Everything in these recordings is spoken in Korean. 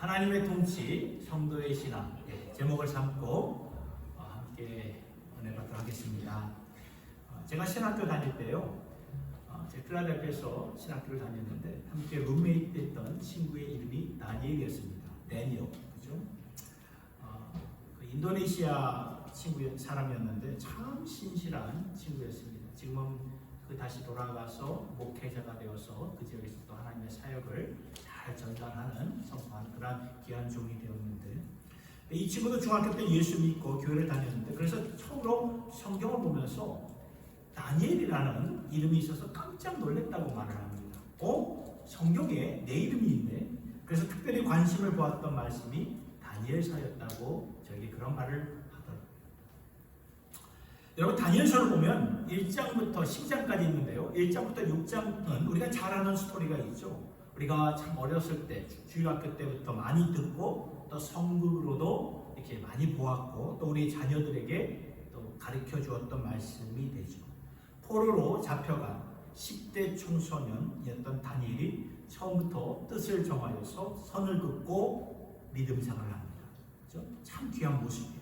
하나님의 통치, 성도의 신앙 제목을 삼고 함께 은혜 받도록 하겠습니다. 제가 신학교 다닐 때요, 제 필라델피아에서 신학교를 다녔는데 함께 룸메이트 했던 친구의 이름이 다니엘이었습니다. 데니엘, 그죠? 그 인도네시아 사람이었는데 참 신실한 친구였습니다. 지금은 다시 돌아가서 목회자가 되어서 그 지역에서 또 하나님의 사역을 잘 전달하는 성공하는 그런 귀한 종이 되었는데, 이 친구도 중학교 때 예수 믿고 교회를 다녔는데, 그래서 처음으로 성경을 보면서 다니엘이라는 이름이 있어서 깜짝 놀랐다고 말을 합니다. 성경에 내 이름이 있네. 그래서 특별히 관심을 보았던 말씀이 다니엘서였다고 저에게 그런 말을 하더라고요. 여러분, 다니엘서를 보면 1장부터 10장까지 있는데요, 1장부터 6장은 우리가 잘 아는 스토리가 있죠. 우리가 참 어렸을 때 주일학교 때부터 많이 듣고 또 성극으로도 이렇게 많이 보았고 또 우리 자녀들에게 또 가르쳐 주었던 말씀이 되죠. 포로로 잡혀간 10대 청소년이었던 다니엘이 처음부터 뜻을 정하여서 선을 긋고 믿음생활을 합니다. 그렇죠? 참 귀한 모습이에요.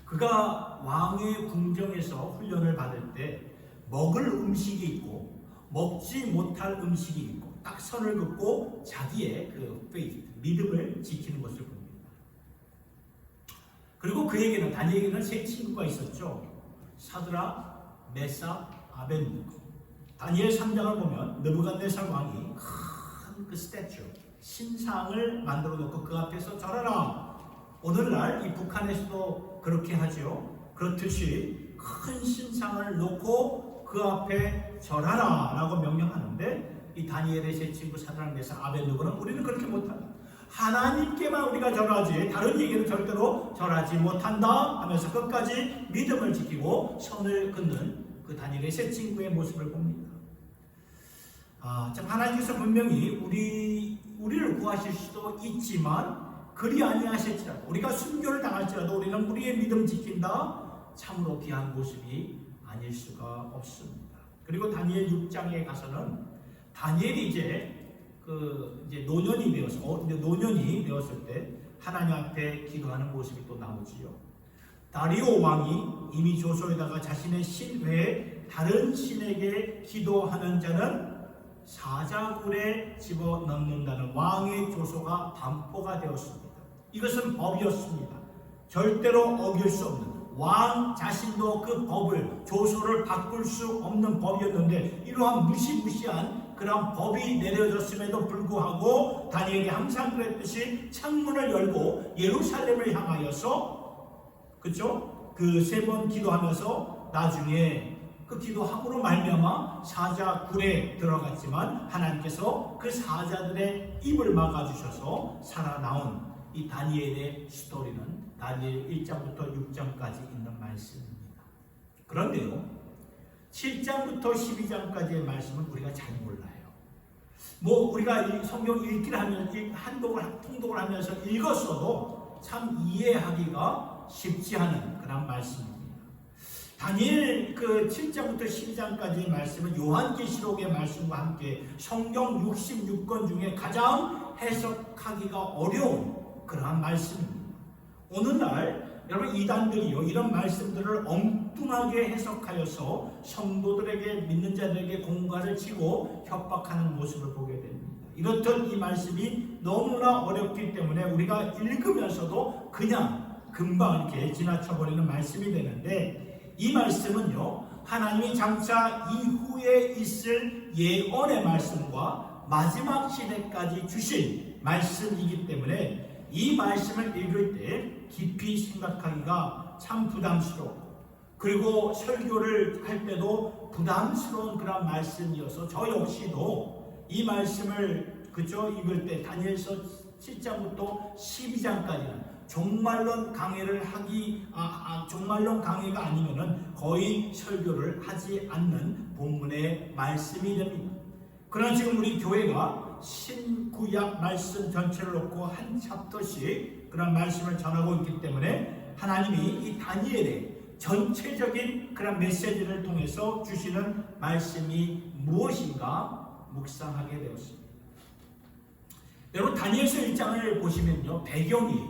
그가 왕의 궁정에서 훈련을 받을 때 먹을 음식이 있고 먹지 못할 음식이 있고 딱 선을 긋고 자기의 그 faith, 믿음을 지키는 것을 봅니다. 그리고 그에게는, 다니엘에게는 세 친구가 있었죠. 사드락, 메삭, 아벤누고. 다니엘 3장을 보면 느부갓네살 왕이 큰 그 스태츄, 신상을 만들어 놓고 그 앞에서 절하라. 오늘날 이 북한에서도 그렇게 하죠. 그렇듯이 큰 신상을 놓고 그 앞에 절하라 라고 명령하는데, 이 다니엘의 세 친구 사드락, 메삭, 아벤누고는 우리는 그렇게 못한다. 하나님께만 우리가 절하지 다른 이에게는 절대로 절하지 못한다 하면서 끝까지 믿음을 지키고 선을 긋는 그 다니엘의 세 친구의 모습을 봅니다. 참 하나님께서 분명히 우리를 구하실 수도 있지만 그리 아니하실지라도, 우리가 순교를 당할지라도 우리는 우리의 믿음 지킨다, 참으로 귀한 모습이 아닐 수가 없습니다. 그리고 다니엘 6장에 가서는 다니엘이 이제 노년이 되었을 때 하나님 앞에 기도하는 모습이 또 나오지요. 다리오 왕이 이미 조서에다가 자신의 신 외에 다른 신에게 기도하는 자는 사자굴에 집어넣는다는 왕의 조서가 반포가 되었습니다. 이것은 법이었습니다. 절대로 어길 수 없는, 왕 자신도 그 법을, 조서를 바꿀 수 없는 법이었는데, 이러한 무시무시한 그런 법이 내려졌음에도 불구하고 다니엘이 항상 그랬듯이 창문을 열고 예루살렘을 향하여서, 그렇죠? 그 3번 기도하면서 나중에 그 기도함으로 말미암아 사자굴에 들어갔지만 하나님께서 그 사자들의 입을 막아주셔서 살아나온 이 다니엘의 스토리는 다니엘 1장부터 6장까지 있는 말씀입니다. 그런데요, 7장부터 12장까지의 말씀은 우리가 잘 몰라요. 우리가 이 성경 읽기를 하면 통독을 하면서 읽었어도 참 이해하기가 쉽지 않은 그런 말씀입니다. 다니엘 7장부터 12장까지의 말씀은 요한계시록의 말씀과 함께 성경 66권 중에 가장 해석하기가 어려운 그러한 말씀입니다. 오늘날 여러분, 이단들이요, 이런 말씀들을 엉뚱하게 해석하여서 성도들에게, 믿는 자들에게 공갈을 치고 협박하는 모습을 보게 됩니다. 이렇듯 이 말씀이 너무나 어렵기 때문에 우리가 읽으면서도 그냥 금방 이렇게 지나쳐버리는 말씀이 되는데, 이 말씀은요, 하나님이 장차 이후에 있을 예언의 말씀과 마지막 시대까지 주신 말씀이기 때문에 이 말씀을 읽을 때 깊이 생각하기가 참 부담스럽고, 그리고 설교를 할 때도 부담스러운 그런 말씀이어서 저 역시도 이 말씀을 읽을 때 다니엘서 7장부터 12장까지는 종말론 강해를 종말론 강해가 아니면은 거의 설교를 하지 않는 본문의 말씀이 됩니다. 그러나 지금 우리 교회가 신구약 말씀 전체를 놓고 한 챕터씩 그런 말씀을 전하고 있기 때문에 하나님이 이 다니엘의 전체적인 그런 메시지를 통해서 주시는 말씀이 무엇인가 묵상하게 되었습니다. 여러분 다니엘서 1장을 보시면요, 배경이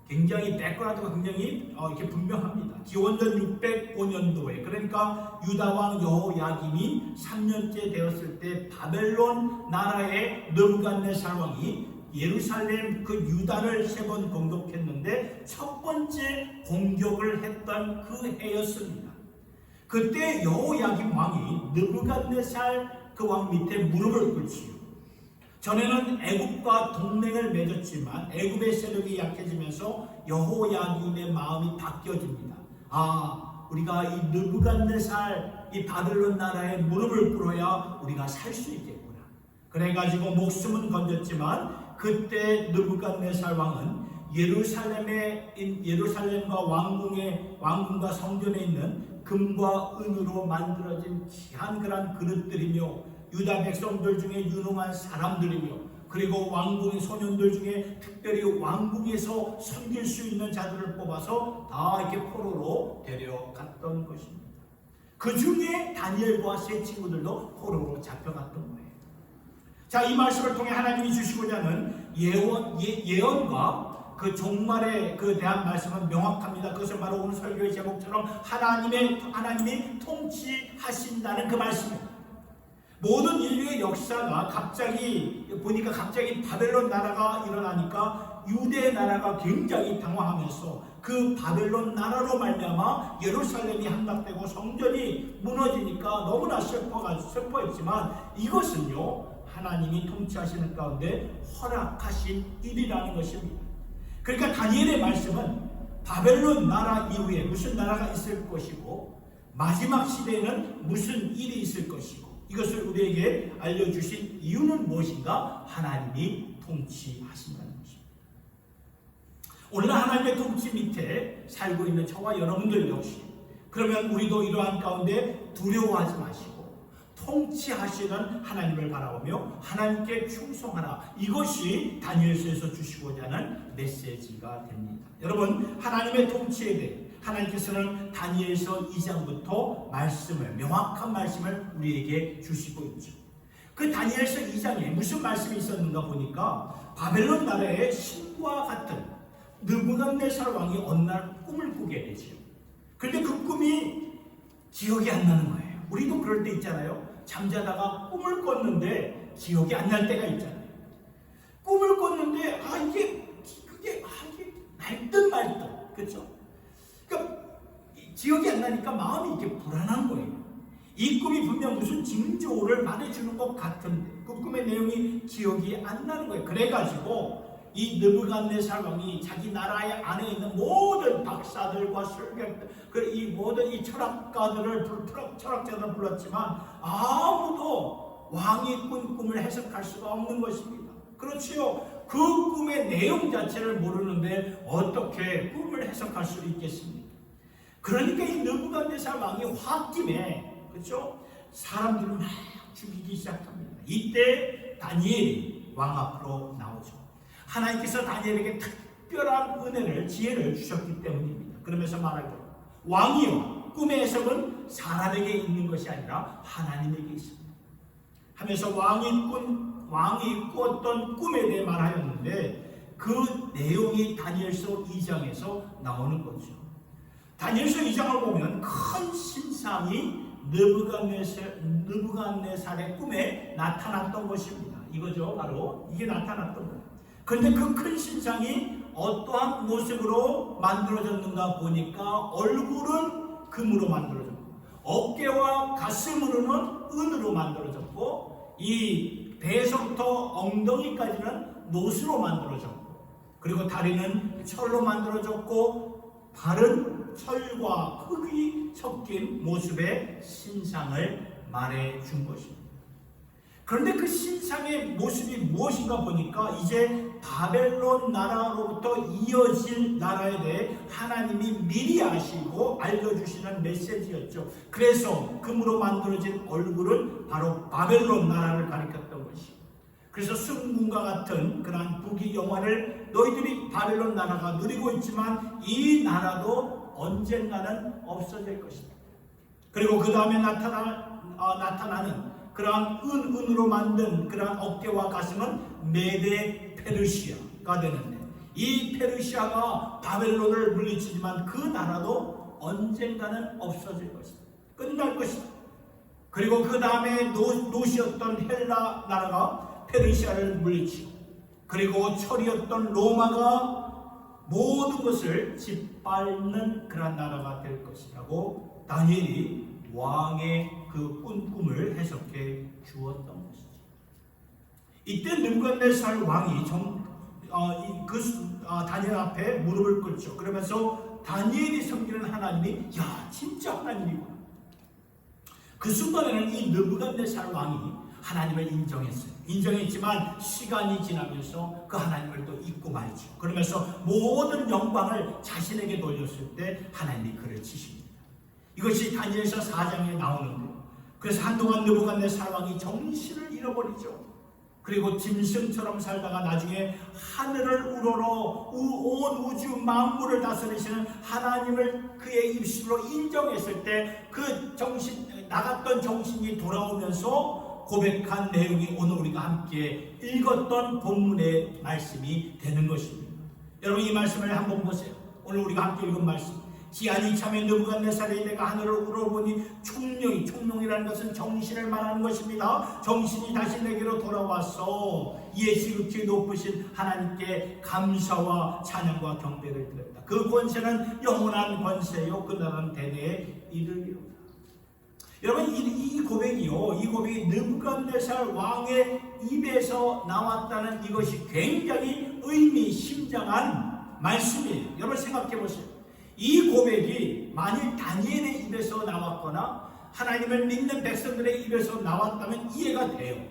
굉장히 백그라운드가 굉장히 이렇게 분명합니다. 기원전 605년도에 그러니까 유다 왕 여호야김이 3년째 되었을 때 바벨론 나라의 느부갓네살 왕이 예루살렘 그 유다를 3번 공격했는데 첫 번째 공격을 했던 그 해였습니다. 그때 여호야김 왕이 느부갓네살 그 왕 밑에 무릎을 꿇지요. 전에는 애굽과 동맹을 맺었지만 애굽의 세력이 약해지면서 여호야김의 마음이 바뀌어집니다. 우리가 이 느부갓네살 이 바벨론 나라에 무릎을 꿇어야 우리가 살 수 있겠구나. 그래가지고 목숨은 건졌지만 그때 느부갓네살 왕은 예루살렘과 왕궁과 성전에 있는 금과 은으로 만들어진 귀한 그런 그릇들이며 유다 백성들 중에 유능한 사람들이며 그리고 왕궁의 소년들 중에 특별히 왕궁에서 섬길 수 있는 자들을 뽑아서 다 이렇게 포로로 데려갔던 것입니다. 그 중에 다니엘과 세 친구들도 포로로 잡혀갔던 거예요. 자, 이 말씀을 통해 하나님이 주시고자 하는 예언과 그 종말에 그 대한 말씀은 명확합니다. 그것은 바로 오늘 설교의 제목처럼 하나님이 통치하신다는 그 말씀입니다. 모든 인류의 역사가 갑자기 바벨론 나라가 일어나니까 유대 나라가 굉장히 당황하면서 그 바벨론 나라로 말미암아 예루살렘이 함락되고 성전이 무너지니까 너무나 슬퍼했지만 이것은요 하나님이 통치하시는 가운데 허락하신 일이라는 것입니다. 그러니까 다니엘의 말씀은 바벨론 나라 이후에 무슨 나라가 있을 것이고 마지막 시대에는 무슨 일이 있을 것이고 이것을 우리에게 알려주신 이유는 무엇인가? 하나님이 통치하신다는 것입니다. 오늘 하나님의 통치 밑에 살고 있는 저와 여러분들 역시 그러면 우리도 이러한 가운데 두려워하지 마시고 통치하시는 하나님을 바라보며 하나님께 충성하라. 이것이 다니엘서에서 주시고자 하는 메시지가 됩니다. 여러분 하나님의 통치에 대해 하나님께서는 다니엘서 2장부터 명확한 말씀을 우리에게 주시고 있죠. 그 다니엘서 2장에 무슨 말씀이 있었는가 보니까 바벨론 나라의 신과 같은 느부갓네살 왕이 어느 날 꿈을 꾸게 되죠. 그런데 그 꿈이 기억이 안 나는 거예요. 우리도 그럴 때 있잖아요. 잠자다가 꿈을 꿨는데 기억이 안 날 때가 있잖아요. 꿈을 꿨는데 이게 날듯 말듯, 그렇죠? 그러니까 기억이 안 나니까 마음이 이렇게 불안한 거예요. 이 꿈이 분명 무슨 징조를 말해주는 것 같은데 그 꿈의 내용이 기억이 안 나는 거예요. 그래가지고 이 느부갓네살 왕이 자기 나라의 안에 있는 모든 박사들과 설교들, 이 모든 이 철학자들을 불렀지만 아무도 왕이 꾼 꿈을 해석할 수가 없는 것입니다. 그렇지요. 그 꿈의 내용 자체를 모르는데 어떻게 꿈을 해석할 수 있겠습니까? 그러니까 이 느부갓네살 왕이 홧김에 그렇죠? 사람들을 막 죽이기 시작합니다. 이때 다니엘이 왕 앞으로 나오죠. 하나님께서 다니엘에게 특별한 은혜를 지혜를 주셨기 때문입니다. 그러면서 말하죠. 왕이요 꿈의 해석은 사람에게 있는 것이 아니라 하나님에게 있습니다. 하면서 왕이 꾸었던 꿈에 대해 말하였는데 그 내용이 다니엘서 2장에서 나오는 거죠. 다니엘서 2장을 보면 큰 신상이 느부갓네살의 꿈에 나타났던 것입니다. 이거죠. 바로 이게 나타났던 거예요. 그런데 그 큰 신상이 어떠한 모습으로 만들어졌는가 보니까 얼굴은 금으로 만들어졌고 어깨와 가슴으로는 은으로 만들어졌고 이 배에서부터 엉덩이까지는 노수로 만들어졌고 그리고 다리는 철로 만들어졌고 발은 철과 흙이 섞인 모습의 신상을 말해준 것입니다. 그런데 그 신상의 모습이 무엇인가 보니까 이제 바벨론 나라로부터 이어질 나라에 대해 하나님이 미리 아시고 알려주시는 메시지였죠. 그래서 금으로 만들어진 얼굴은 바로 바벨론 나라를 가리켰던 것이죠. 그래서 승군과 같은 그러한 부귀 영화를 너희들이 바벨론 나라가 누리고 있지만 이 나라도 언젠가는 없어질 것이다. 그리고 그 다음에 나타나는 그러한 은으로 만든 그러한 어깨와 가슴은 메대 페르시아가 되는데, 이 페르시아가 바벨론을 물리치지만 그 나라도 언젠가는 없어질 것이다. 끝날 것이다. 그리고 그 다음에 노시였던 헬라 나라가 페르시아를 물리치고, 그리고 철이었던 로마가 모든 것을 짓밟는 그런 나라가 될 것이라고 다니엘이 왕의 그 꿈을 해석해 주었던 것이죠. 이때 느부갓네살 왕이 다니엘 앞에 무릎을 꿇죠. 그러면서 다니엘이 섬기는 하나님이 진짜 하나님이구나. 그 순간에는 이 느부갓네살 왕이 하나님을 인정했어요. 인정했지만 시간이 지나면서 그 하나님을 또 잊고 말죠. 그러면서 모든 영광을 자신에게 돌렸을 때 하나님이 그를 치십니다. 이것이 다니엘서 4장에 나오는데, 그래서 한동안 느부갓네살 왕이 정신을 잃어버리죠. 그리고 짐승처럼 살다가 나중에 하늘을 우러러 온 우주 만물을 다스리시는 하나님을 그의 입술로 인정했을 때 그 나갔던 정신이 돌아오면서 고백한 내용이 오늘 우리가 함께 읽었던 본문의 말씀이 되는 것입니다. 여러분, 이 말씀을 한번 보세요. 오늘 우리가 함께 읽은 말씀. 기한이 참에 느부갓네살이 내가 하늘을 우러보니 총명이라는 것은 정신을 말하는 것입니다. 정신이 다시 내게로 돌아와서 이에 지극히 높으신 하나님께 감사와 찬양과 경배를 드렸다. 그 권세는 영원한 권세요, 그 나라는 대대에 이르리로다. 여러분, 이 고백이 느부갓네살 왕의 입에서 나왔다는 이것이 굉장히 의미심장한 말씀이에요. 여러분 생각해 보세요. 이 고백이 만일 다니엘의 입에서 나왔거나 하나님을 믿는 백성들의 입에서 나왔다면 이해가 돼요.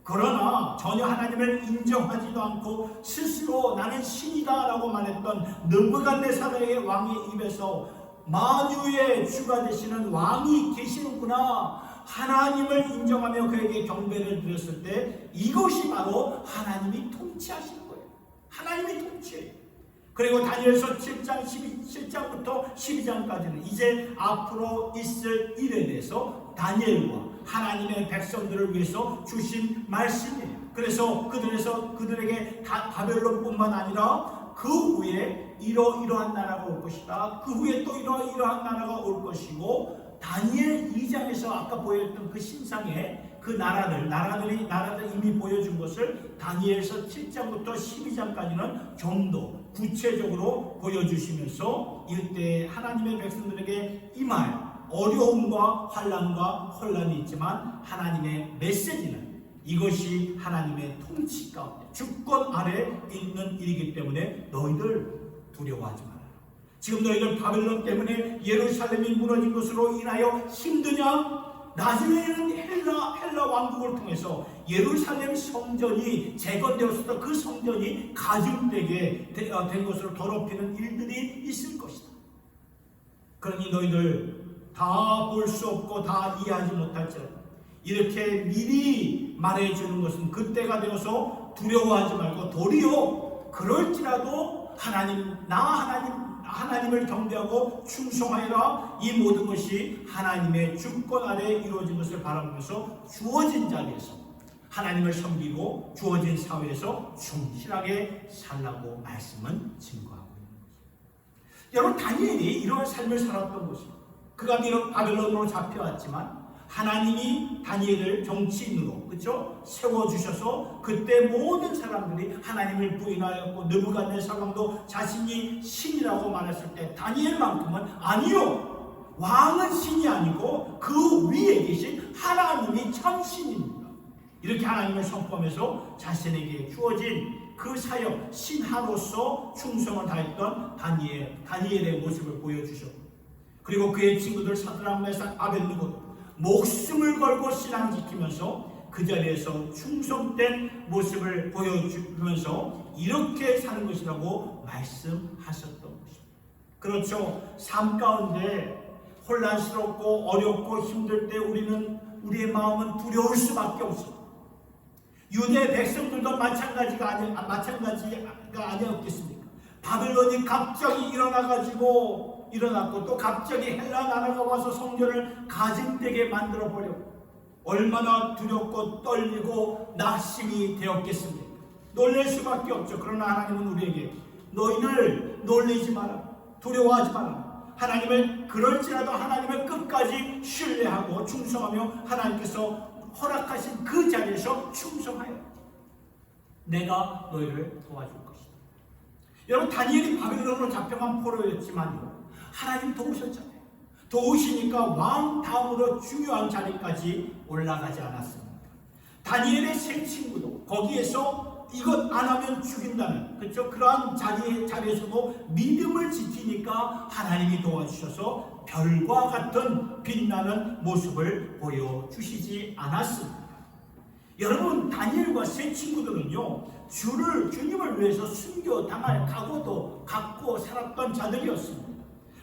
그러나 전혀 하나님을 인정하지도 않고 스스로 나는 신이다 라고 말했던 느부갓네살의 왕의 입에서 만유의 주가 되시는 왕이 계시는구나, 하나님을 인정하며 그에게 경배를 드렸을 때 이것이 바로 하나님이 통치하시는 거예요. 하나님이 통치해요. 그리고 다니엘서 7장부터 12장까지는 이제 앞으로 있을 일에 대해서 다니엘과 하나님의 백성들을 위해서 주신 말씀이에요. 그래서 그들에게 바벨론뿐만 아니라 그 후에 이러한 나라가 올 것이다. 그 후에 또 이러한 나라가 올 것이고, 다니엘 2장에서 아까 보였던 그 신상의 그 나라들이 이미 보여준 것을 다니엘서 7장부터 12장까지는 좀 더 구체적으로 보여주시면서 이때 하나님의 백성들에게 임할 어려움과 환난과 혼란이 있지만 하나님의 메시지는 이것이 하나님의 통치 가운데 주권 아래 있는 일이기 때문에 너희들 두려워하지 마라. 지금 너희들 바벨론 때문에 예루살렘이 무너진 것으로 인하여 힘드냐? 나중에는 헬라 왕국을 통해서 예루살렘 성전이 재건되었을 그 성전이 가증되게 된 것으로 더럽히는 일들이 있을 것이다. 그러니 너희들 다 볼 수 없고 다 이해하지 못할지라도 이렇게 미리 말해주는 것은 그때가 되어서 두려워하지 말고 도리어 그럴지라도 하나님을 경배하고 충성하여라. 이 모든 것이 하나님의 주권 아래 이루어진 것을 바라보면서 주어진 자리에서 하나님을 섬기고 주어진 사회에서 충실하게 살라고 말씀은 증거하고 있는 것입니다. 여러분, 다니엘이 이런 삶을 살았던 것입니다. 그가 비록 바벨론으로 잡혀왔지만 하나님이 다니엘을 정치인으로 세워주셔서 그때 모든 사람들이 하나님을 부인하였고 느부갓네살 왕도 자신이 신이라고 말했을 때 다니엘만큼은 아니요, 왕은 신이 아니고 그 위에 계신 하나님이 참 신입니다. 이렇게 하나님을 선포하면서 자신에게 주어진 그 사역, 신하로서 충성을 다했던 다니엘의 모습을 보여주셨고, 그리고 그의 친구들 사드락, 메삭, 아벳느고도 목숨을 걸고 신앙 지키면서 그 자리에서 충성된 모습을 보여주면서 이렇게 사는 것이라고 말씀하셨던 것입니다. 그렇죠. 삶 가운데 혼란스럽고 어렵고 힘들 때 우리의 마음은 두려울 수밖에 없습니다. 유대 백성들도 마찬가지가 아니었겠습니까? 바벨론이 갑자기 일어났고 또 갑자기 헬라 나라가 와서 성전을 가증되게 만들어 버렸고 얼마나 두렵고 떨리고 낙심이 되었겠습니까? 놀랄 수밖에 없죠. 그러나 하나님은 우리에게 너희들 놀리지 마라, 두려워하지 마라. 하나님을 그럴지라도 하나님을 끝까지 신뢰하고 충성하며 하나님께서 허락하신 그 자리에서 충성하여 내가 너희를 도와줄 것이다. 여러분, 다니엘이 바벨론으로 잡혀간 포로였지만요, 하나님 도우셨잖아요. 도우시니까 왕 다음으로 중요한 자리까지 올라가지 않았습니다. 다니엘의 세 친구도 거기에서 이것 안 하면 죽인다는, 그렇죠? 그러한 자리에서도 믿음을 지키니까 하나님이 도와주셔서 별과 같은 빛나는 모습을 보여주시지 않았습니다. 여러분, 다니엘과 세 친구들은요, 주님을 위해서 순교당할 각오도 갖고 살았던 자들이었습니다.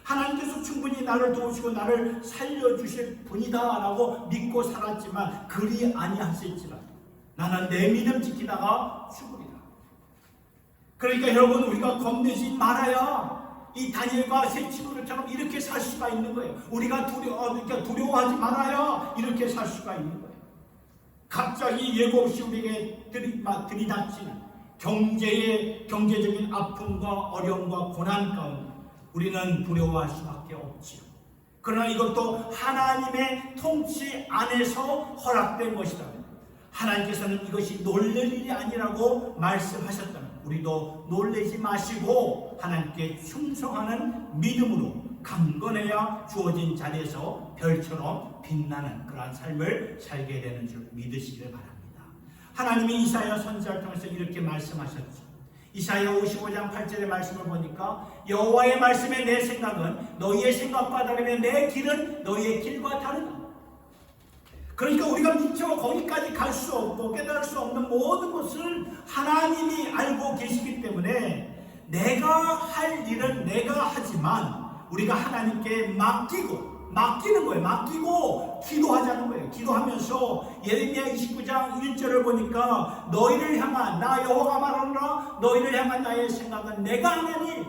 하나님께서 충분히 나를 도우시고 나를 살려주실 분이다 라고 믿고 살았지만 그리 아니하실지라 나는 내 믿음 지키다가 죽으리라. 그러니까 여러분, 우리가 겁내지 말아야 이 다니엘과 세 친구들처럼 이렇게 살 수가 있는 거예요. 우리가 두려워하지 말아야 이렇게 살 수가 있는 거예요. 갑자기 예고 없이 우리에게 들이닥치는 경제적인 아픔과 어려움과 고난 가운데 우리는 두려워할 수밖에 없지요. 그러나 이것도 하나님의 통치 안에서 허락된 것이다. 하나님께서는 이것이 놀랄 일이 아니라고 말씀하셨다면 우리도 놀라지 마시고 하나님께 충성하는 믿음으로 강건해야 주어진 자리에서 별처럼 빛나는 그러한 삶을 살게 되는 줄 믿으시길 바랍니다. 하나님이 이사야 선지자를 통해서 이렇게 말씀하셨죠. 이사야 55장 8절의 말씀을 보니까 여호와의 말씀에 내 생각은 너희의 생각과 다르며 내 길은 너희의 길과 다르다. 그러니까 우리가 미처 거기까지 갈 수 없고 깨달을 수 없는 모든 것을 하나님이 알고 계시기 때문에 내가 할 일은 내가 하지만 우리가 하나님께 맡기는 거예요. 맡기고 기도하자는 거예요. 기도하면서 예레미야 29장 1절을 보니까 너희를 향한 나 여호와가 말하노라 너희를 향한 나의 생각은 내가 하나니,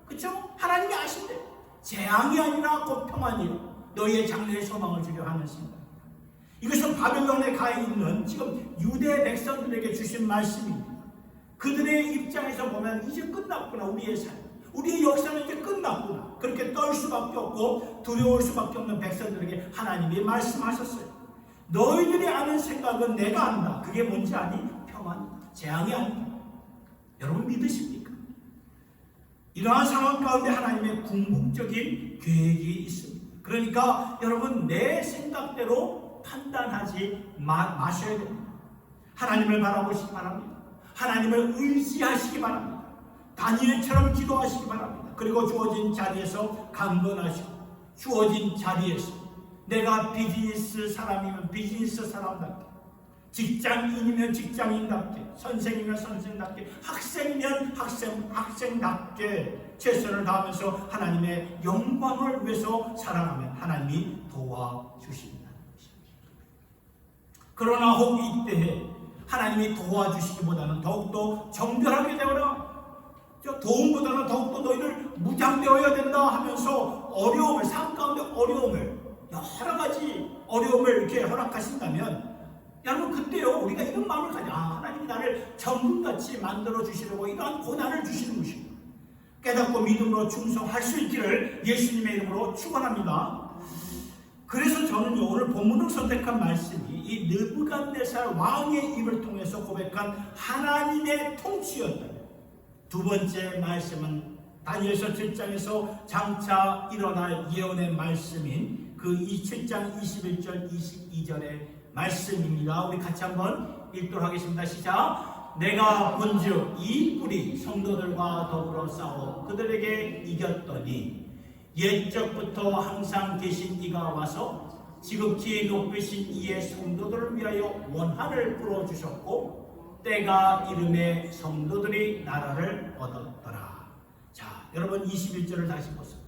그렇죠? 하나님이 아신대. 재앙이 아니라 곧 평안이요 너희의 장래의 소망을 주려 하는 생각. 이것은 바벨론에 가 있는 지금 유대 백성들에게 주신 말씀입니다. 그들의 입장에서 보면 이제 끝났구나. 우리의 삶, 우리의 역사는 이제 끝났구나. 그렇게 떨 수밖에 없고 두려울 수밖에 없는 백성들에게 하나님이 말씀하셨어요. 너희들이 아는 생각은 내가 안다. 그게 뭔지 아니? 평안, 재앙이 아니다. 여러분 믿으십니까? 이러한 상황 가운데 하나님의 궁극적인 계획이 있습니다. 그러니까 여러분 내 생각대로 판단하지 마셔야 됩니다. 하나님을 바라보시기 바랍니다. 하나님을 의지하시기 바랍니다. 다니엘처럼 기도하시기 바랍니다. 그리고 주어진 자리에서 강건하시고 주어진 자리에서 내가 비즈니스 사람이면 비즈니스 사람답게, 직장인이면 직장인답게, 선생이면 선생답게, 학생이면 학생답게 최선을 다하면서 하나님의 영광을 위해서 살아가면 하나님이 도와주신다는 것입니다. 그러나 혹 이때에 하나님이 도와주시기보다는 더욱더 정결하게 되어라, 도움보다는 더욱더 너희를 무장되어야 된다 하면서 어려움을, 삶 가운데 어려움을, 여러 가지 어려움을 이렇게 허락하신다면 여러분 그때요 우리가 이런 마음을 가져, 하나님이 나를 전문같이 만들어 주시려고 이러한 고난을 주시는 것입니다. 깨닫고 믿음으로 충성할 수 있기를 예수님의 이름으로 축원합니다. 그래서 저는요 오늘 본문을 선택한 말씀이 이 느부갓네살 왕의 입을 통해서 고백한 하나님의 통치였다. 두 번째 말씀은 다니엘서 7장에서 장차 일어날 예언의 말씀인 그 7장 21절 22절의 말씀입니다. 우리 같이 한번 읽도록 하겠습니다. 시작. 내가 본즉 이 뿔이 성도들과 더불어 싸워 그들에게 이겼더니 옛적부터 항상 계신 이가 와서 지극히 높으신 이의 성도들을 위하여 원한을 풀어주셨고 때가 이름에 성도들이 나라를 얻었더라. 자, 여러분 21절을 다시 보세요.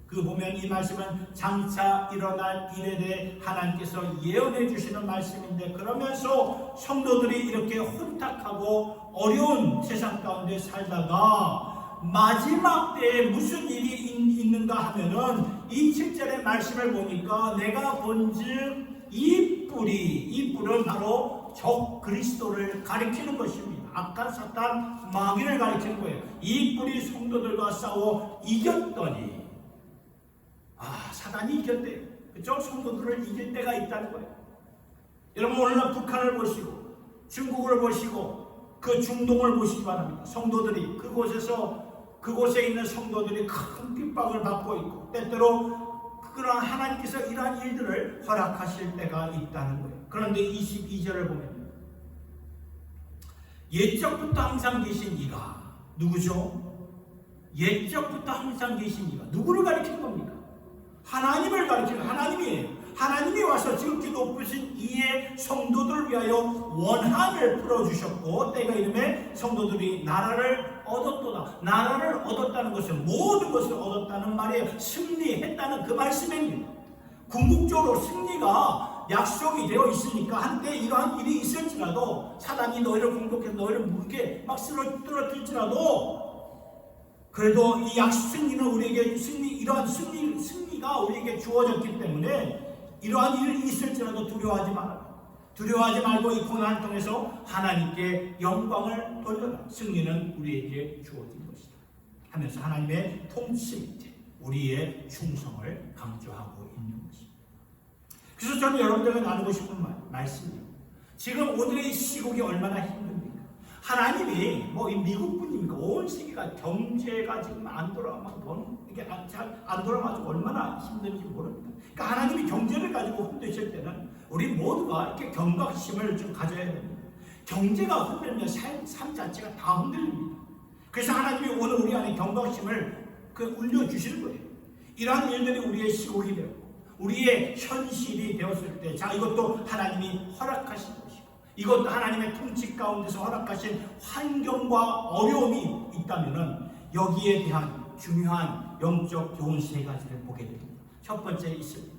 그 보면 이 말씀은 장차 일어날 일에 대해 하나님께서 예언해 주시는 말씀인데, 그러면서 성도들이 이렇게 혼탁하고 어려운 세상 가운데 살다가 마지막 때에 무슨 일이 있는가 하면은 이 7절의 말씀을 보니까 내가 본즉 이 뿔은 바로 적 그리스도를 가리키는 것입니다. 악한 사탄 마귀를 가리키는 거예요. 이 뿔이 성도들과 싸워 이겼더니 사단이 이겼대요. 그쪽 성도들을 이길 때가 있다는 거예요. 여러분 오늘날 북한을 보시고 중국을 보시고 그 중동을 보시기 바랍니다. 성도들이 그곳에 있는 성도들이 큰 핍박을 받고 있고 때때로 그러나 하나님께서 이러한 일들을 허락하실 때가 있다는 거예요. 그런데 22절을 보면 옛적부터 항상 계신 이가 누구죠? 옛적부터 항상 계신 이가 누구를 가리키는 겁니까? 하나님을 가리키는 하나님이에요. 하나님이 와서 지극히 높으신 이의 성도들을 위하여 원한을 풀어주셨고 때가 이름에 성도들이 나라를 얻었도다. 나라를 얻었다는 것은 모든 것을 얻었다는 말이에요. 승리했다는 그 말씀입니다. 궁극적으로 승리가 약속이 되어 있으니까 한때 이러한 일이 있을지라도 사단이 너희를 공격해서 너희를 무게 막 쓰러뜨릴지라도 그래도 이 승리는 우리에게 이러한 승리가 우리에게 주어졌기 때문에 이러한 일이 있을지라도 두려워하지 마라. 두려워하지 말고 이 고난을 통해서 하나님께 영광을 돌려라. 승리는 우리에게 주어진 것이다 하면서 하나님의 통치 밑에 우리의 충성을 강조하고 있는 것입니다. 그래서 저는 여러분들과 나누고 싶은 말씀이에요. 지금 오늘의 시국이 얼마나 힘듭니까? 하나님이 이 미국뿐입니까? 온 세계가 경제가 지금 안 돌아가고 이게 잘 안 돌아가지고 얼마나 힘든지 모릅니다. 그러니까 하나님이 경제를 가지고 흔드실 때는 우리 모두가 이렇게 경각심을 좀 가져야 됩니다. 경제가 흔들면 삶 자체가 다 흔들립니다. 그래서 하나님이 오늘 우리 안에 경각심을 울려주시는 거예요. 이러한 일들이 우리의 시국이 되었고 우리의 현실이 되었을 때 이것도 하나님이 허락하신 것이고 이것도 하나님의 통치 가운데서 허락하신 환경과 어려움이 있다면 여기에 대한 중요한 영적 교훈 세 가지를 보게 됩니다. 첫 번째 있습니다.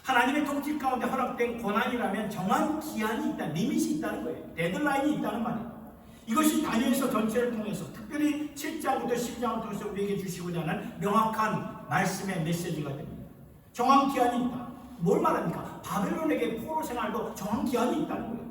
하나님의 통치 가운데 허락된 고난이라면 정한 기한이 있다, 리밋이 있다는 거예요. 데드라인이 있다는 말이에요. 이것이 다니엘서 전체를 통해서 특별히 7장부터 10장을 통해서 우리에게 주시고자 하는 명확한 말씀의 메시지가 됩니다. 정한 기한이 있다. 뭘 말합니까? 바벨론에게 포로 생활도 정한 기한이 있다는 거예요.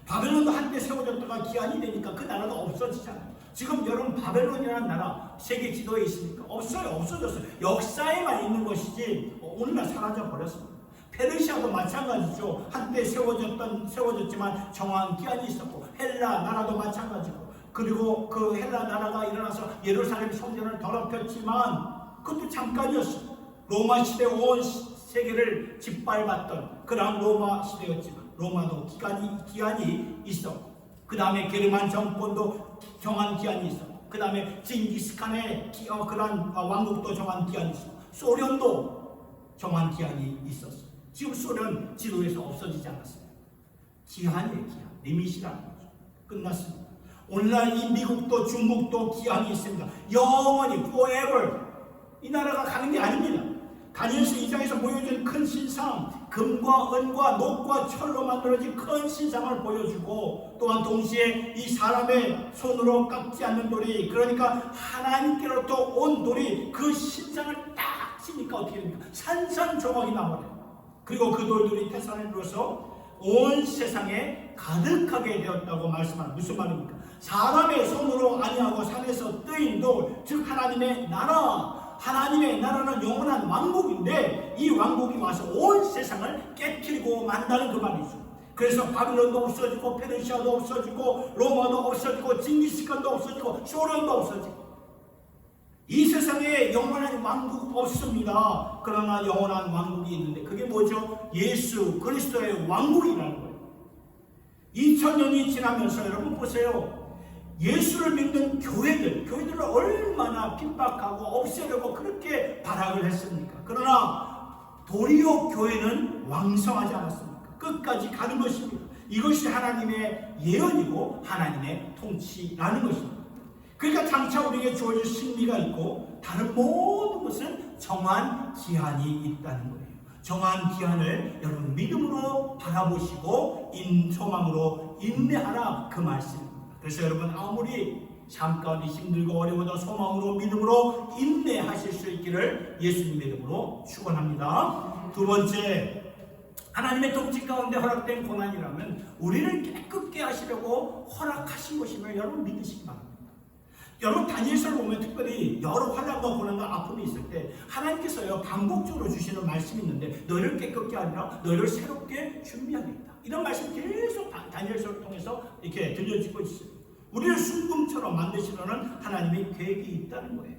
바벨론도 한때 세워졌다가 기한이 되니까 그 나라가 없어지잖아요. 지금 여러분 바벨론이라는 나라 세계 지도에 있습니까? 없어요. 없어졌어요. 역사에만 있는 것이지 오늘날 사라져 버렸습니다. 페르시아도 마찬가지죠. 한때 세워졌지만 정한 기한이 있었고 헬라 나라도 마찬가지고 그리고 그 헬라 나라가 일어나서 예루살렘 성전을 더럽혔지만 그것도 잠깐이었어요. 로마 시대 온 세계를 짓밟았던 그런 로마 시대였지만 로마도 기한이 있었고 그 다음에 게르만 정권도 정한 기한이 있었고 그 다음에 징기스칸의 그런 왕국도 정한 기한이 있었고 소련도 정한 기한이 있었어요. 지금 소련 지도에서 없어지지 않았습니다. 기한이에요. 기한. 리밋이라는 거죠. 끝났습니다. 오늘날 이 미국도 중국도 기한이 있습니다. 영원히 forever 이 나라가 가는 게 아닙니다. 다니엘서 2장에서 보여준 큰 신상, 금과 은과 녹과 철로 만들어진 큰 신상을 보여주고 또한 동시에 이 사람의 손으로 깎지 않는 돌이 그러니까 하나님께로부터 온 돌이 그 신상을 딱 치니까 어떻게 됩니까? 산산조각이 나버려요. 그리고 그 돌들이 태산을 이루어서 온 세상에 가득하게 되었다고 말씀하는 무슨 말입니까? 사람의 손으로 아니하고 산에서 뜨인 돌, 즉 하나님의 나라. 하나님의 나라는 영원한 왕국인데 이 왕국이 와서 온 세상을 깨뜨리고 만다는 그 말이죠. 그래서 바빌론도 없어지고 페르시아도 없어지고 로마도 없어지고 징기스칸도 없어지고 소련도 없어지고 이 세상에 영원한 왕국 없습니다. 그러나 영원한 왕국이 있는데 그게 뭐죠? 예수 그리스도의 왕국이라는 거예요. 2000년이 지나면서 여러분 보세요. 예수를 믿는 교회들을 얼마나 핍박하고 없애려고 그렇게 발악을 했습니까? 그러나 도리어 교회는 왕성하지 않았습니까? 끝까지 가는 것입니다. 이것이 하나님의 예언이고 하나님의 통치라는 것입니다. 그러니까 장차 우리에게 주어질 승리가 있고 다른 모든 것은 정한 기한이 있다는 거예요. 정한 기한을 여러분 믿음으로 바라보시고 소망으로 인내하라 그 말씀입니다. 그래서 여러분 아무리 삶 가운데 힘들고 어려워도 소망으로 믿음으로 인내하실 수 있기를 예수님의 이름으로 축원합니다. 두 번째 하나님의 통치 가운데 허락된 고난이라면 우리를 깨끗게 하시려고 허락하신 것임을 여러분 믿으시기 바랍니다. 여러분 다니엘서를 보면 특별히 여러 환난과 고난과 아픔이 있을 때 하나님께서요 반복적으로 주시는 말씀이 있는데 너희를 깨끗게 하리라 너희를 새롭게 준비하겠다. 이런 말씀 계속 다니엘서를 통해서 이렇게 들려지고 있어요. 우리를 순금처럼 만드시려는 하나님의 계획이 있다는 거예요.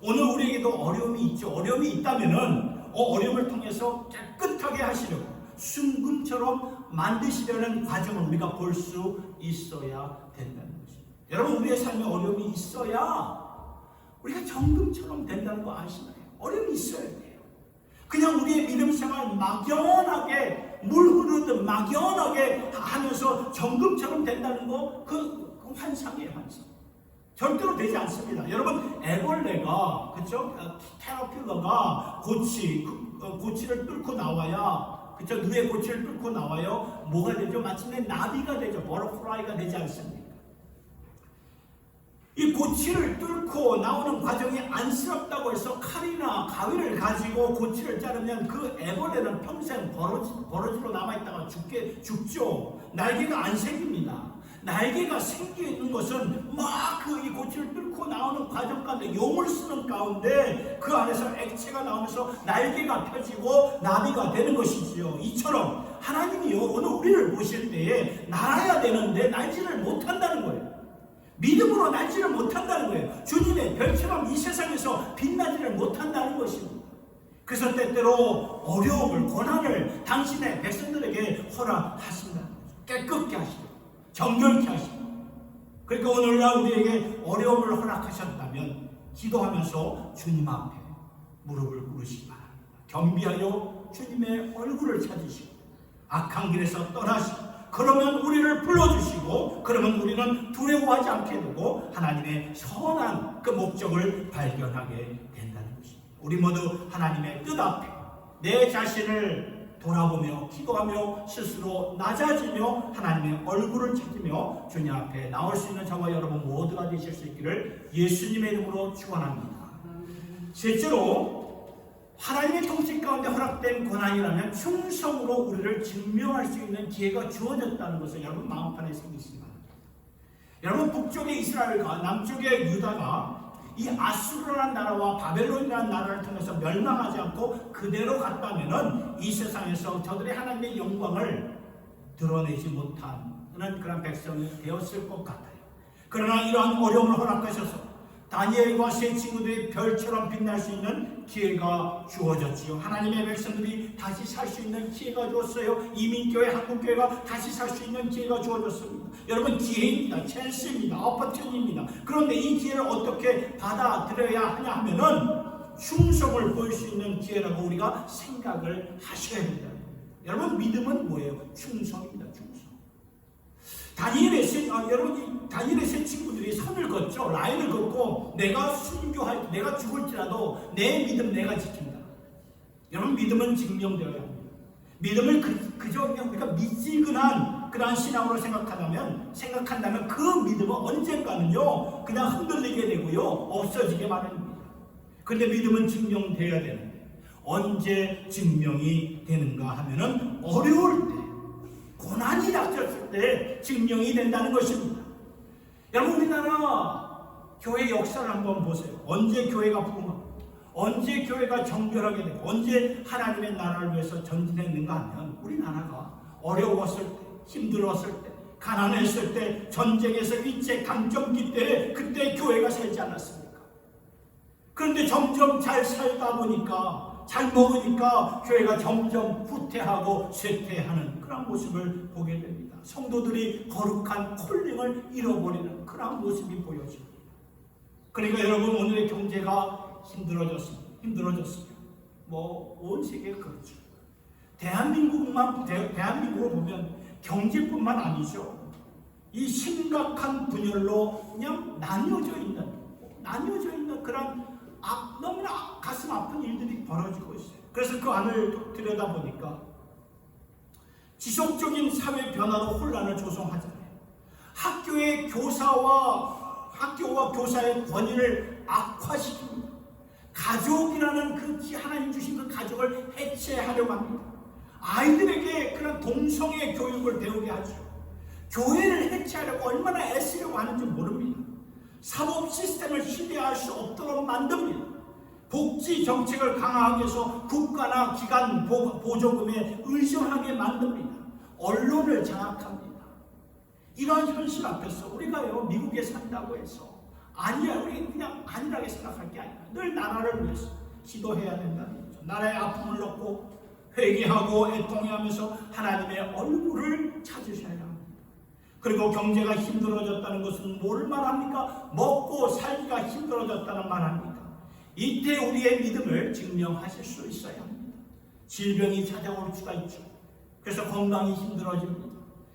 오늘 우리에게도 어려움이 있죠. 어려움이 있다면은 어려움을 통해서 깨끗하게 하시려고 순금처럼 만드시려는 과정을 우리가 볼 수 있어야 된다는 것입니다. 여러분 우리의 삶에 어려움이 있어야 우리가 정금처럼 된다는 거 아시나요? 어려움이 있어야 돼요. 그냥 우리의 믿음 생활 막연하게 물 흐르듯 막연하게 하면서 정금처럼 된다는 거 그 환상이에요. 환상. 절대로 되지 않습니다. 여러분 애벌레가 그렇죠? 테라필러가 고치를 뚫고 나와야 그렇죠? 누에 고치를 뚫고 나와요. 뭐가 되죠? 마침내 나비가 되죠. 버터플라이가 되지 않습니까? 이 고치를 뚫고 나오는 과정이 안쓰럽다고 해서 칼이나 가위를 가지고 고치를 자르면 그 애벌레는 평생 버러지로 남아있다가 죽죠. 날개가 안 생깁니다. 날개가 생기는 것은 막 이 고치를 뚫고 나오는 과정 가운데 용을 쓰는 가운데 그 안에서 액체가 나오면서 날개가 펴지고 나비가 되는 것이지요. 이처럼 하나님이요 오늘 우리를 보실 때에 날아야 되는데 날지를 못한다는 거예요. 믿음으로 날지를 못한다는 거예요. 주님의 별처럼 이 세상에서 빛나지를 못한다는 것입니다. 그래서 때때로 어려움을 고난을 당신의 백성들에게 허락하신다는 거죠. 깨끗게 하시고 정결케 하시고. 그러니까 오늘날 우리에게 어려움을 허락하셨다면 기도하면서 주님 앞에 무릎을 꿇으시기 바랍니다. 겸비하여 주님의 얼굴을 찾으시고 악한 길에서 떠나시고 그러면 우리를 불러주시고 그러면 우리는 두려워하지 않게 되고 하나님의 선한 그 목적을 발견하게 된다는 것입니다. 우리 모두 하나님의 뜻 앞에 내 자신을 돌아보며 기도하며 스스로 낮아지며 하나님의 얼굴을 찾으며 주님 앞에 나올 수 있는 저와 여러분 모두가 되실 수 있기를 예수님의 이름으로 축원합니다. 셋째로 하나님의 통치 가운데 허락된 고난이라면 충성으로 우리를 증명할 수 있는 기회가 주어졌다는 것을 여러분 마음판에 새기시기 바랍니다. 여러분 북쪽의 이스라엘과 남쪽의 유다가 이 아수르라는 나라와 바벨론이라는 나라를 통해서 멸망하지 않고 그대로 갔다면은 이 세상에서 저들의 하나님의 영광을 드러내지 못하는 그런 백성이 되었을 것 같아요. 그러나 이러한 어려움을 허락하셔서 다니엘과 세 친구들이 별처럼 빛날 수 있는 기회가 주어졌지요. 하나님의 백성들이 다시 살 수 있는 기회가 주었어요. 이민교회, 한국교회가 다시 살 수 있는 기회가 주어졌습니다. 여러분 기회입니다. 찬스입니다. 오퍼튜니티입니다. 그런데 이 기회를 어떻게 받아들여야 하냐 하면은 충성을 보일 수 있는 기회라고 우리가 생각을 하셔야 된다. 여러분 믿음은 뭐예요? 충성입니다. 충성. 다니엘의 세 친구들이 선을 걷죠. 라인을 걷고 내가 죽을지라도 내 믿음 내가 지킨다. 여러분 믿음은 증명되어야 합니다. 믿음을 그저 우리가 미지근한 그러한 신앙으로 생각한다면 그 믿음은 언젠가는요 그냥 흔들리게 되고요 없어지게 마련입니다. 그런데 믿음은 증명되어야 되는데 언제 증명이 되는가 하면은 어려울 때 고난이 닥쳤을 때 증명이 된다는 것입니다. 여러분 우리나라 교회 역사를 한번 보세요. 언제 교회가 부흥하고 언제 교회가 정결하게 되고 언제 하나님의 나라를 위해서 전진했는가 하면 우리나라가 어려웠을 때 힘들었을 때 가난했을 때 전쟁에서 일제 강점기 때 그때 교회가 살지 않았습니까? 그런데 점점 잘 살다 보니까 잘 먹으니까 교회가 점점 후퇴하고 쇠퇴하는 그런 모습을 보게 됩니다. 성도들이 거룩한 콜링을 잃어버리는 그런 모습이 보여집니다. 그러니까 여러분 오늘의 경제가 힘들어졌습니다. 온 세계가 그렇죠. 대한민국을 보면 경제뿐만 아니죠. 이 심각한 분열로 그냥 나뉘어져 있는 그런 너무나 가슴 아픈 일들이 벌어지고 있어요. 그래서 그 안을 들여다보니까 지속적인 사회 변화로 혼란을 조성하잖아요. 학교와 교사의 권위를 악화시킵니다. 가족이라는 하나님 주신 그 가족을 해체하려고 합니다. 아이들에게 그런 동성애 교육을 배우게 하죠. 교회를 해체하려고 얼마나 애쓰려고 하는지 모릅니다. 사법 시스템을 신뢰할 수 없도록 만듭니다. 복지 정책을 강화하기 위해서 국가나 기관 보조금에 의존하게 만듭니다. 언론을 장악합니다. 이러한 현실 앞에서 우리가요, 미국에 산다고 해서 아니야, 우리 그냥 아니라고 생각할 게 아니라 늘 나라를 위해서 기도해야 된다는 거죠. 나라의 아픔을 놓고 회개하고 애통해하면서 하나님의 얼굴을 찾으셔야 합니다. 그리고 경제가 힘들어졌다는 것은 뭘 말합니까? 먹고 살기가 힘들어졌다는 말합니다. 이때 우리의 믿음을 증명하실 수 있어야 합니다. 질병이 찾아올 수가 있죠. 그래서 건강이 힘들어집니다.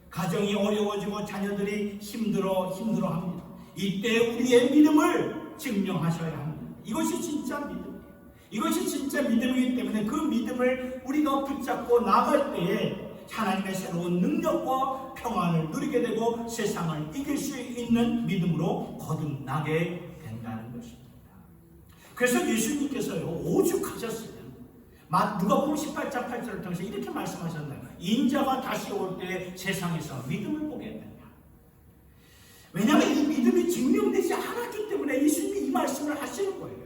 가정이 어려워지고 자녀들이 힘들어합니다. 이때 우리의 믿음을 증명하셔야 합니다. 이것이 진짜 믿음이에요. 이것이 진짜 믿음이기 때문에 그 믿음을 우리가 붙잡고 나갈 때에 하나님의 새로운 능력과 평안을 누리게 되고 세상을 이길 수 있는 믿음으로 거듭나게 된다는 것입니다. 그래서 예수님께서요, 오죽하셨으면 누가복음 18장 8절을 통해서 이렇게 말씀하셨나요? 인자가 다시 올 때 세상에서 믿음을 보게 된다. 왜냐하면 이 믿음이 증명되지 않았기 때문에 예수님이 이 말씀을 하시는 거예요.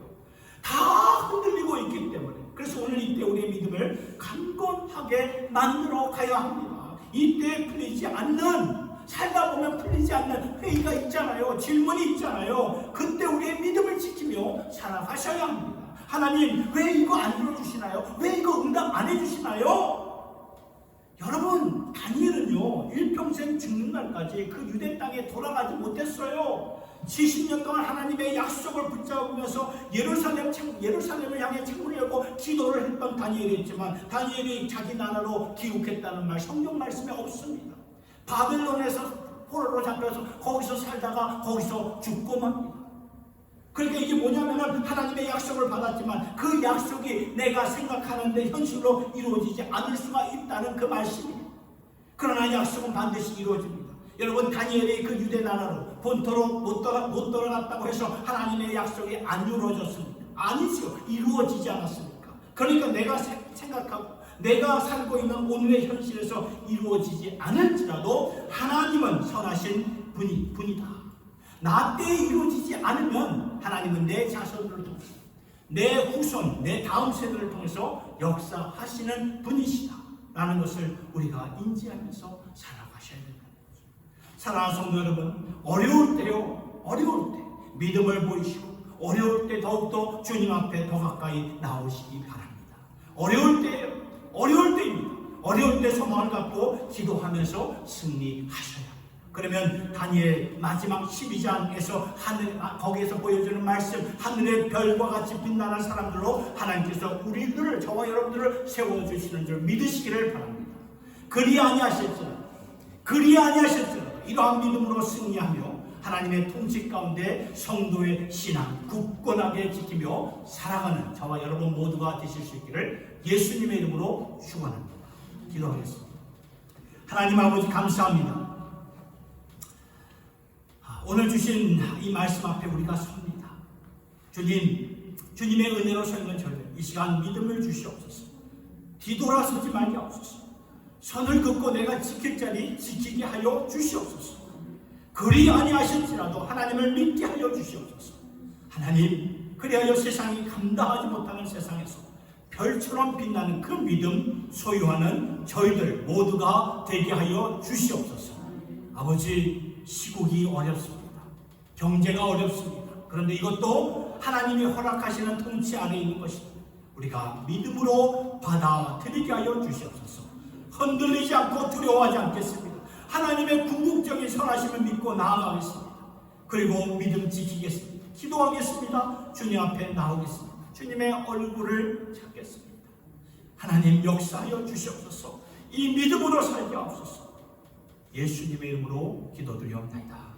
다 흔들리고 있기 때문에. 그래서 오늘 이때 우리의 믿음을 강건하게 만들어 가야 합니다. 이때 풀리지 않는, 살다 보면 풀리지 않는 회의가 있잖아요. 질문이 있잖아요. 그때 우리의 믿음을 지키며 살아가셔야 합니다. 하나님, 왜 이거 안 들어주시나요? 왜 이거 응답 안 해주시나요? 여러분, 다니엘은요, 일평생 죽는 날까지 그 유대 땅에 돌아가지 못했어요. 70년 동안 하나님의 약속을 붙잡으면서 예루살렘을 향해 창문을 열고 기도를 했던 다니엘이었지만, 다니엘이 자기 나라로 귀국했다는 말 성경 말씀에 없습니다. 바벨론에서 포로로 잡혀서 거기서 살다가 거기서 죽고 맙니다. 그러니까 이게 뭐냐면은 하나님의 약속을 받았지만 그 약속이 내가 생각하는데 현실로 이루어지지 않을 수가 있다는 그 말씀입니다. 그러나 약속은 반드시 이루어집니다. 여러분, 다니엘이 그 유대 나라로 본토로 못 돌아갔다고 해서 하나님의 약속이 안 이루어졌습니까? 아니죠. 이루어지지 않았습니까? 그러니까 내가 생각하고 내가 살고 있는 오늘의 현실에서 이루어지지 않을지라도 하나님은 선하신 분이다. 나 때에 이루어지지 않으면 하나님은 내 자손들을 통해서, 내 후손, 내 다음 세대를 통해서 역사하시는 분이시다 라는 것을 우리가 인지하면서 살아가셔야 된다는 거죠. 사랑하는 성도 여러분, 어려울 때 믿음을 보이시고 어려울 때 더욱더 주님 앞에 더 가까이 나오시기 바랍니다. 어려울 때입니다. 어려울 때 소망을 갖고 기도하면서 승리하셔야 합니다. 그러면 다니엘 마지막 12장에서 거기에서 보여주는 말씀, 하늘의 별과 같이 빛나는 사람들로 하나님께서 저와 여러분들을 세워주시는 줄 믿으시기를 바랍니다. 그리 아니하실지라도 이러한 믿음으로 승리하며 하나님의 통치 가운데 성도의 신앙 굳건하게 지키며 살아가는 저와 여러분 모두가 되실 수 있기를 예수님의 이름으로 축원합니다. 기도하겠습니다. 하나님 아버지, 감사합니다. 오늘 주신 이 말씀 앞에 우리가 섭니다. 주님의 은혜로 서 있는 저희들, 이 시간 믿음을 주시옵소서. 뒤돌아서지 말게 하옵소서. 선을 긋고 내가 지킬 자리 지키게 하여 주시옵소서. 그리 아니하실지라도 하나님을 믿게 하여 주시옵소서. 하나님, 그리하여 세상이 감당하지 못하는 세상에서 별처럼 빛나는 그 믿음 소유하는 저희들 모두가 되게 하여 주시옵소서. 아버지, 시국이 어렵습니다. 경제가 어렵습니다. 그런데 이것도 하나님이 허락하시는 통치 아래에 있는 것입니다. 우리가 믿음으로 받아들이게 하여 주시옵소서. 흔들리지 않고 두려워하지 않겠습니다. 하나님의 궁극적인 선하심을 믿고 나아가겠습니다. 그리고 믿음 지키겠습니다. 기도하겠습니다. 주님 앞에 나오겠습니다. 주님의 얼굴을 찾겠습니다. 하나님, 역사하여 주시옵소서. 이 믿음으로 살게 하옵소서. 예수님의 이름으로 기도드리옵나이다.